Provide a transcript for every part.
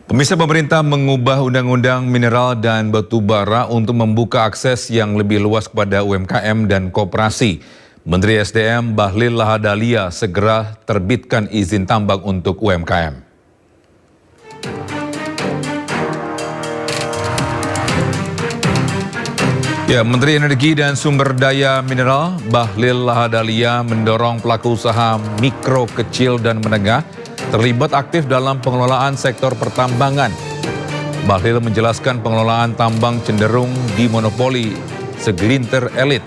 Pemirsa, pemerintah mengubah Undang-Undang Mineral dan Batu Bara untuk membuka akses yang lebih luas kepada UMKM dan koperasi. Menteri SDM Bahlil Lahadalia segera terbitkan izin tambang untuk UMKM. Ya, Menteri Energi dan Sumber Daya Mineral Bahlil Lahadalia mendorong pelaku usaha mikro, kecil, dan menengah terlibat aktif dalam pengelolaan sektor pertambangan. Bahlil menjelaskan pengelolaan tambang cenderung dimonopoli segelintir elit.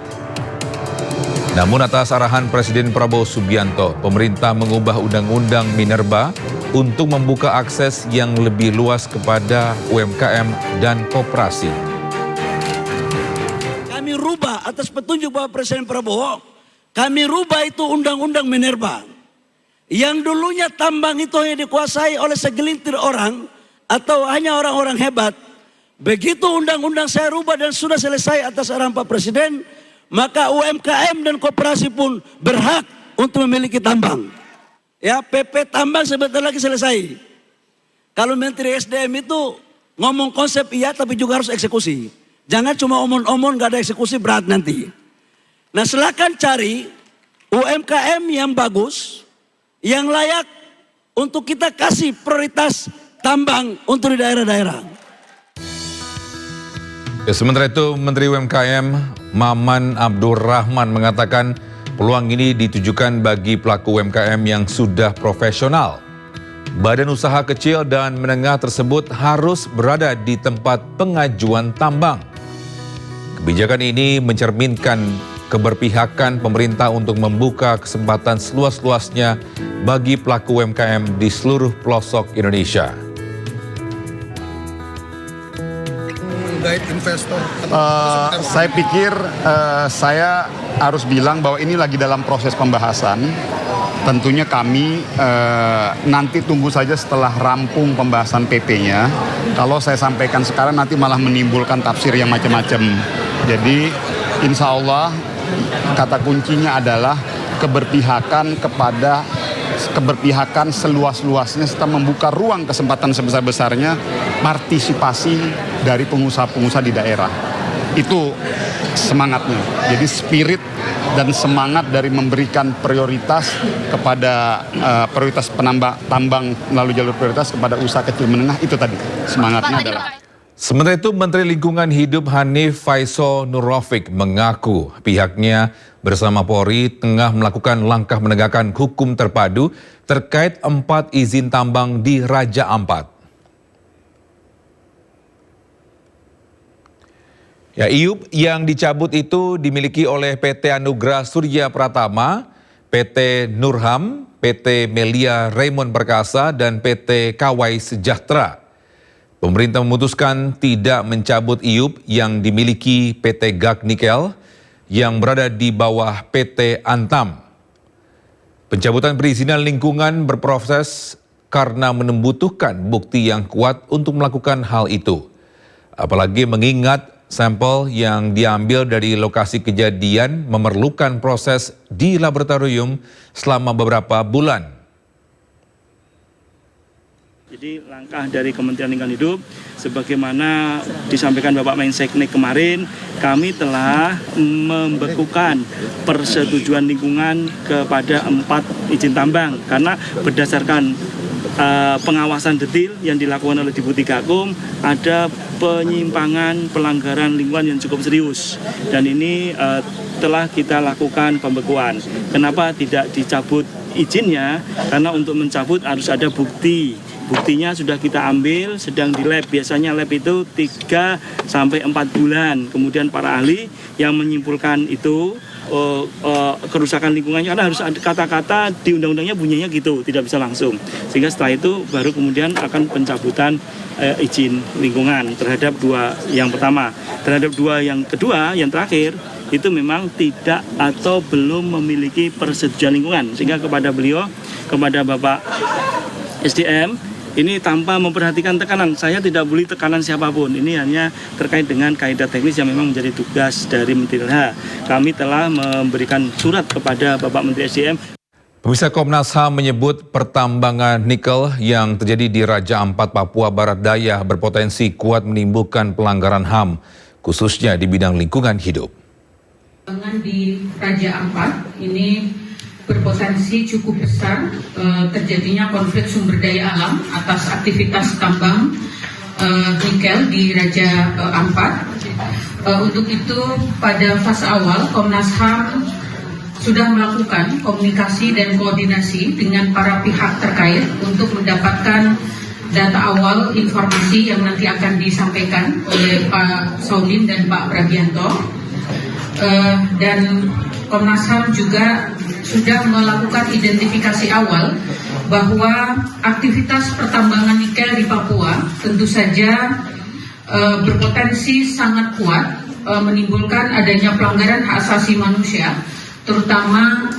Namun atas arahan Presiden Prabowo Subianto, pemerintah mengubah Undang-Undang Minerba untuk membuka akses yang lebih luas kepada UMKM dan koperasi. Kami rubah atas petunjuk Bapak Presiden Prabowo, kami rubah itu Undang-Undang Minerba. Yang dulunya tambang itu hanya dikuasai oleh segelintir orang atau hanya orang-orang hebat. Begitu undang-undang saya rubah dan sudah selesai atas arahan Pak Presiden, maka UMKM dan koperasi pun berhak untuk memiliki tambang. Ya, PP tambang sebentar lagi selesai. Kalau Menteri SDM itu ngomong konsep iya tapi juga harus eksekusi. Jangan cuma omong-omong gak ada eksekusi, berat nanti. Nah, silakan cari UMKM yang bagus, yang layak untuk kita kasih prioritas tambang untuk di daerah-daerah. Ya, sementara itu, Menteri UMKM Maman Abdurrahman mengatakan peluang ini ditujukan bagi pelaku UMKM yang sudah profesional. Badan usaha kecil dan menengah tersebut harus berada di tempat pengajuan tambang. Kebijakan ini mencerminkan keberpihakan pemerintah untuk membuka kesempatan seluas-luasnya bagi pelaku UMKM di seluruh pelosok Indonesia. Investor. Saya pikir saya harus bilang bahwa ini lagi dalam proses pembahasan. Tentunya kami nanti tunggu saja setelah rampung pembahasan PP-nya. Kalau saya sampaikan sekarang nanti malah menimbulkan tafsir yang macam-macam. Jadi insya Allah kata kuncinya adalah keberpihakan seluas-luasnya serta membuka ruang kesempatan sebesar-besarnya partisipasi dari pengusaha-pengusaha di daerah. Itu semangatnya. Jadi spirit dan semangat dari memberikan prioritas kepada prioritas tambang melalui jalur prioritas kepada usaha kecil menengah, itu tadi semangatnya adalah. Sementara itu, Menteri Lingkungan Hidup Hanif Faisal Nurrafiq mengaku pihaknya bersama Polri tengah melakukan langkah menegakkan hukum terpadu terkait 4 izin tambang di Raja Ampat. Ya, IUP yang dicabut itu dimiliki oleh PT Anugrah Surya Pratama, PT Nurham, PT Melia Raymond Perkasa, dan PT Kawai Sejahtera. Pemerintah memutuskan tidak mencabut IUP yang dimiliki PT Gag Nikel yang berada di bawah PT Antam. Pencabutan perizinan lingkungan berproses karena membutuhkan bukti yang kuat untuk melakukan hal itu. Apalagi mengingat sampel yang diambil dari lokasi kejadian memerlukan proses di laboratorium selama beberapa bulan. Jadi langkah dari Kementerian Lingkungan Hidup, sebagaimana disampaikan Bapak Menseknek kemarin, kami telah membekukan persetujuan lingkungan kepada 4 izin tambang. Karena berdasarkan pengawasan detail yang dilakukan oleh Diputi Gakum, ada penyimpangan pelanggaran lingkungan yang cukup serius. Dan ini telah kita lakukan pembekuan. Kenapa tidak dicabut izinnya? Karena untuk mencabut harus ada bukti. Buktinya sudah kita ambil, sedang di lab. Biasanya lab itu 3 sampai 4 bulan. Kemudian para ahli yang menyimpulkan itu kerusakan lingkungannya, karena harus ada kata-kata di undang-undangnya bunyinya gitu, tidak bisa langsung. Sehingga setelah itu baru kemudian akan pencabutan izin lingkungan terhadap 2 yang pertama. Terhadap 2 yang kedua, yang terakhir, itu memang tidak atau belum memiliki persetujuan lingkungan. Sehingga kepada beliau, kepada Bapak SDM, ini tanpa memperhatikan tekanan, saya tidak boleh tekanan siapapun. Ini hanya terkait dengan kaidah teknis yang memang menjadi tugas dari Menteri LH. Kami telah memberikan surat kepada Bapak Menteri SDM. Pemirsa, Komnas HAM menyebut pertambangan nikel yang terjadi di Raja Ampat, Papua Barat Daya berpotensi kuat menimbulkan pelanggaran HAM, khususnya di bidang lingkungan hidup. Di Raja Ampat ini berpotensi cukup besar terjadinya konflik sumber daya alam atas aktivitas tambang nikel di Raja Ampat. Untuk itu pada fase awal Komnas HAM sudah melakukan komunikasi dan koordinasi dengan para pihak terkait untuk mendapatkan data awal informasi yang nanti akan disampaikan oleh Pak Saulin dan Pak Pragianto. Dan Komnas HAM juga sudah melakukan identifikasi awal bahwa aktivitas pertambangan nikel di Papua tentu saja berpotensi sangat kuat menimbulkan adanya pelanggaran hak asasi manusia, terutama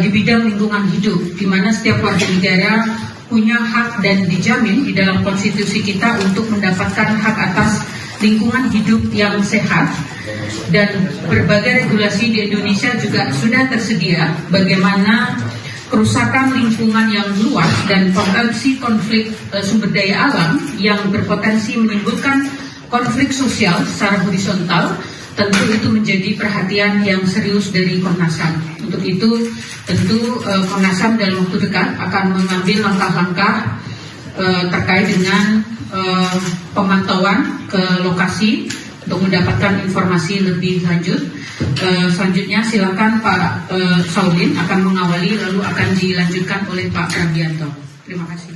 di bidang lingkungan hidup, di mana setiap warga negara punya hak dan dijamin di dalam konstitusi kita untuk mendapatkan hak atas lingkungan hidup yang sehat. Dan berbagai regulasi di Indonesia juga sudah tersedia bagaimana kerusakan lingkungan yang luas dan potensi konflik sumber daya alam yang berpotensi menimbulkan konflik sosial secara horizontal. Tentu itu menjadi perhatian yang serius dari Komnas HAM. Untuk itu tentu Komnas HAM dalam waktu dekat akan mengambil langkah-langkah terkait dengan pemantauan ke lokasi untuk mendapatkan informasi lebih lanjut. Selanjutnya silakan Pak Saulin akan mengawali lalu akan dilanjutkan oleh Pak Pragianto. Terima kasih.